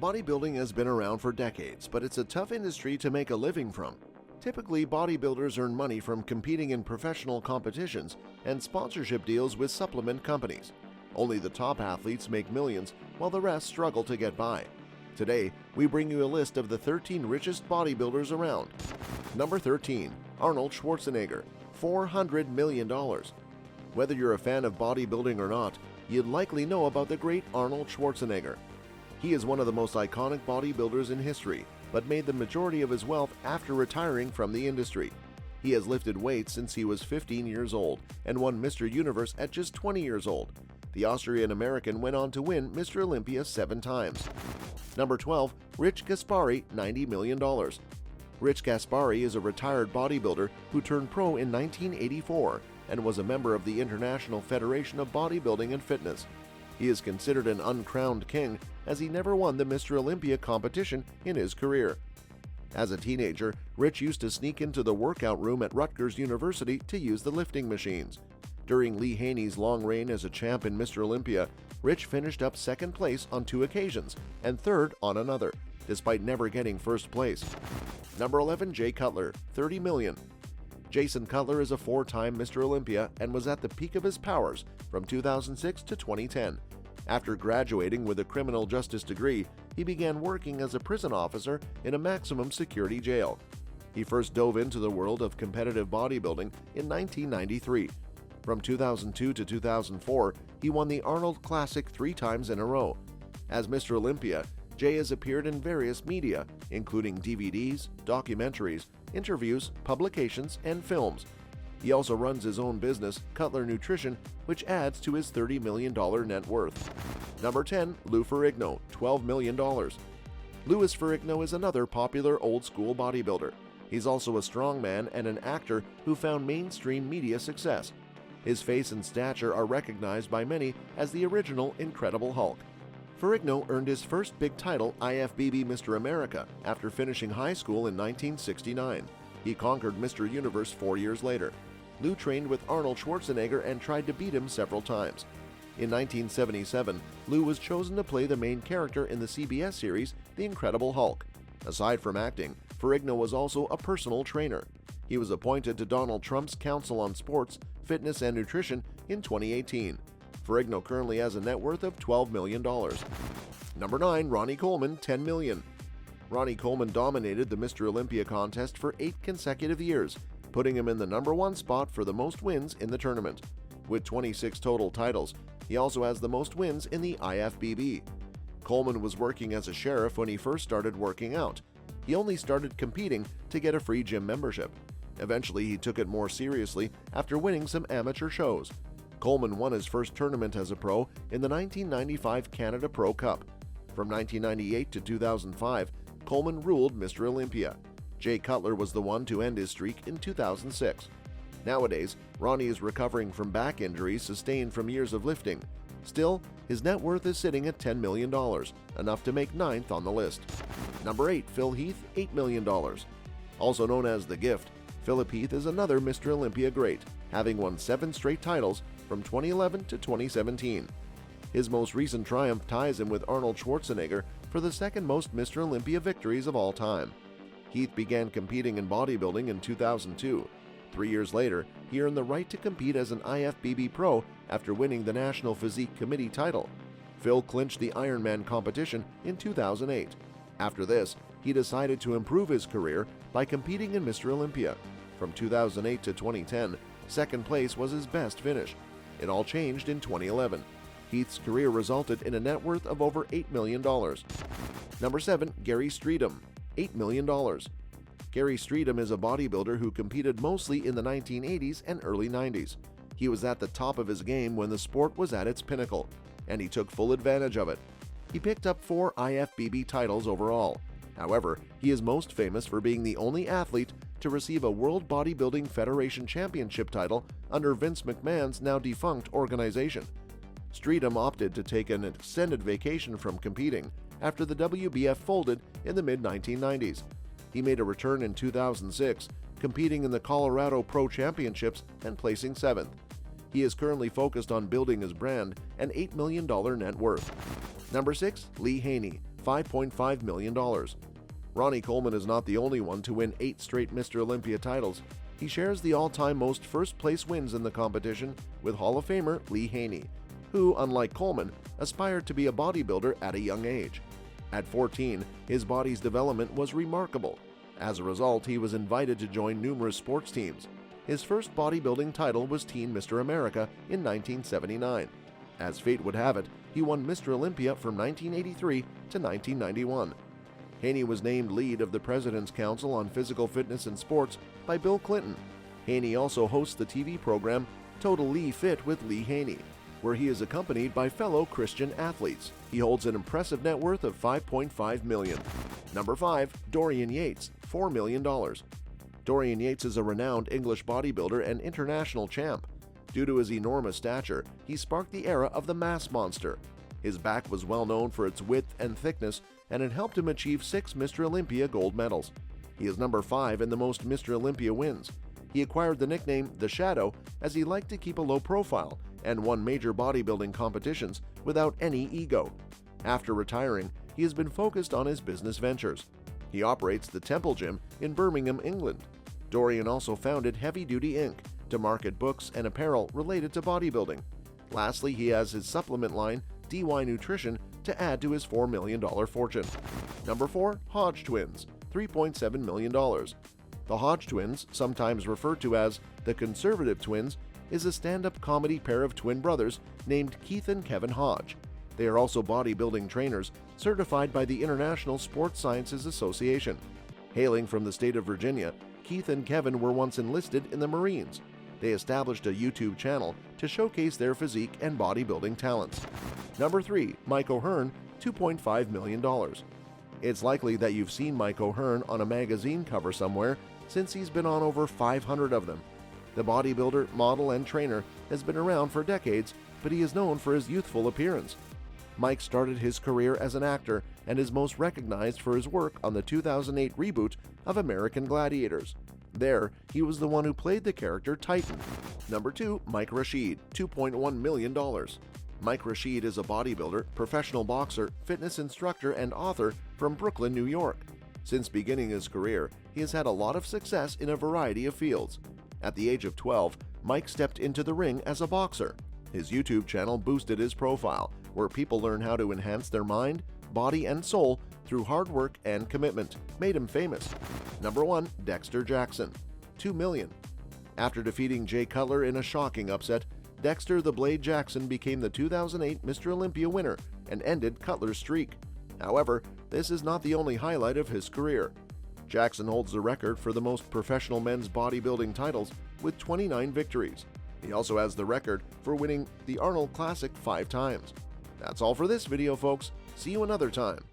Bodybuilding has been around for decades, but it's a tough industry to make a living from. Typically, bodybuilders earn money from competing in professional competitions and sponsorship deals with supplement companies. Only the top athletes make millions, while the rest struggle to get by. Today, we bring you a list of the 13 richest bodybuilders around. Number 13. Arnold Schwarzenegger, $400 million. Whether you're a fan of bodybuilding or not, you'd likely know about the great Arnold Schwarzenegger. He is one of the most iconic bodybuilders in history, but made the majority of his wealth after retiring from the industry. He has lifted weights since he was 15 years old and won Mr. Universe at just 20 years old. The Austrian-American went on to win Mr. Olympia 7 times. Number 12. Rich Gaspari, $90 million. Rich Gaspari is a retired bodybuilder who turned pro in 1984 and was a member of the International Federation of Bodybuilding and Fitness. He is considered an uncrowned king as he never won the Mr. Olympia competition in his career. As a teenager, Rich used to sneak into the workout room at Rutgers University to use the lifting machines. During Lee Haney's long reign as a champ in Mr. Olympia, Rich finished up second place on 2 occasions and third on another, despite never getting first place. Number 11. Jay Cutler, $30 million. Jason Cutler is a 4-time Mr. Olympia and was at the peak of his powers from 2006 to 2010. After graduating with a criminal justice degree, he began working as a prison officer in a maximum security jail. He first dove into the world of competitive bodybuilding in 1993. From 2002 to 2004, he won the Arnold Classic 3 times in a row. As Mr. Olympia, Jay has appeared in various media, including DVDs, documentaries, interviews, publications, and films. He also runs his own business, Cutler Nutrition, which adds to his $30 million net worth. Number 10. Lou Ferrigno, $12 million. Louis Ferrigno is another popular old-school bodybuilder. He's also a strongman and an actor who found mainstream media success. His face and stature are recognized by many as the original Incredible Hulk. Ferrigno earned his first big title, IFBB Mr. America, after finishing high school in 1969. He conquered Mr. Universe 4 years later. Lou trained with Arnold Schwarzenegger and tried to beat him several times. In 1977, Lou was chosen to play the main character in the CBS series The Incredible Hulk. Aside from acting, Ferrigno was also a personal trainer. He was appointed to Donald Trump's Council on Sports, Fitness and Nutrition in 2018. Ferrigno currently has a net worth of $12 million. Number 9. Ronnie Coleman, $10 million. Ronnie Coleman dominated the Mr. Olympia contest for 8 consecutive years, putting him in the number 1 spot for the most wins in the tournament. With 26 total titles, he also has the most wins in the IFBB. Coleman was working as a sheriff when he first started working out. He only started competing to get a free gym membership. Eventually, he took it more seriously after winning some amateur shows. Coleman won his first tournament as a pro in the 1995 Canada Pro Cup. From 1998 to 2005, Coleman ruled Mr. Olympia. Jay Cutler was the one to end his streak in 2006. Nowadays, Ronnie is recovering from back injuries sustained from years of lifting. Still, his net worth is sitting at $10 million, enough to make 9th on the list. Number 8. Phil Heath, $8 million. Also known as The Gift, Philip Heath is another Mr. Olympia great, having won 7 straight titles from 2011 to 2017. His most recent triumph ties him with Arnold Schwarzenegger for the second most Mr. Olympia victories of all time. Heath began competing in bodybuilding in 2002. 3 years later, he earned the right to compete as an IFBB pro after winning the National Physique Committee title. Phil clinched the Ironman competition in 2008. After this, he decided to improve his career by competing in Mr. Olympia. From 2008 to 2010, second place was his best finish. It all changed in 2011. Heath's career resulted in a net worth of over $8 million. Number 7. Gary Streetum, $8 million. Gary Streetum is a bodybuilder who competed mostly in the 1980s and early 90s. He was at the top of his game when the sport was at its pinnacle, and he took full advantage of it. He picked up 4 IFBB titles overall. However, he is most famous for being the only athlete to receive a World Bodybuilding Federation Championship title under Vince McMahon's now defunct organization. Streetum opted to take an extended vacation from competing after the WBF folded in the mid-1990s. He made a return in 2006, competing in the Colorado Pro Championships and placing 7th. He is currently focused on building his brand and $8 million net worth. Number 6. Lee Haney, $5.5 million. Ronnie Coleman is not the only one to win 8 straight Mr. Olympia titles. He shares the all-time most first-place wins in the competition with Hall of Famer Lee Haney, who, unlike Coleman, aspired to be a bodybuilder at a young age. At 14, his body's development was remarkable. As a result, he was invited to join numerous sports teams. His first bodybuilding title was Teen Mr. America in 1979. As fate would have it, he won Mr. Olympia from 1983 to 1991. Haney was named lead of the President's Council on Physical Fitness and Sports by Bill Clinton. Haney also hosts the TV program Total Lee Fit with Lee Haney, where he is accompanied by fellow Christian athletes. He holds an impressive net worth of $5.5 million. Number 5. Dorian Yates, $4 million. Dorian Yates is a renowned English bodybuilder and international champ. Due to his enormous stature, he sparked the era of the mass monster. His back was well known for its width and thickness, and it helped him achieve 6 Mr. Olympia gold medals. He is number 5 in the most Mr. Olympia wins. He acquired the nickname The Shadow as he liked to keep a low profile and won major bodybuilding competitions without any ego. After retiring, he has been focused on his business ventures. He operates the Temple Gym in Birmingham, England. Dorian also founded Heavy Duty Inc. to market books and apparel related to bodybuilding. Lastly, he has his supplement line, DY Nutrition, to add to his $4 million fortune. Number 4. Hodge Twins, $3.7 million. The Hodge Twins, sometimes referred to as the Conservative Twins, is a stand-up comedy pair of twin brothers named Keith and Kevin Hodge. They are also bodybuilding trainers certified by the International Sports Sciences Association. Hailing from the state of Virginia, Keith and Kevin were once enlisted in the Marines. They established a YouTube channel to showcase their physique and bodybuilding talents. Number 3. Mike O'Hearn, $2.5 million. It's likely that you've seen Mike O'Hearn on a magazine cover somewhere, since he's been on over 500 of them. The bodybuilder, model, and trainer has been around for decades, but he is known for his youthful appearance. Mike started his career as an actor and is most recognized for his work on the 2008 reboot of American Gladiators. There, he was the one who played the character Titan. Number 2. Mike Rasheed, $2.1 million. Mike Rasheed is a bodybuilder, professional boxer, fitness instructor, and author from Brooklyn, New York. Since beginning his career, he has had a lot of success in a variety of fields. At the age of 12, Mike stepped into the ring as a boxer. His YouTube channel boosted his profile, where people learn how to enhance their mind, body, and soul through hard work and commitment, made him famous. Number 1. Dexter Jackson, $2 million. After defeating Jay Cutler in a shocking upset, Dexter the Blade Jackson became the 2008 Mr. Olympia winner and ended Cutler's streak. However, this is not the only highlight of his career. Jackson holds the record for the most professional men's bodybuilding titles with 29 victories. He also has the record for winning the Arnold Classic 5 times. That's all for this video, folks. See you another time.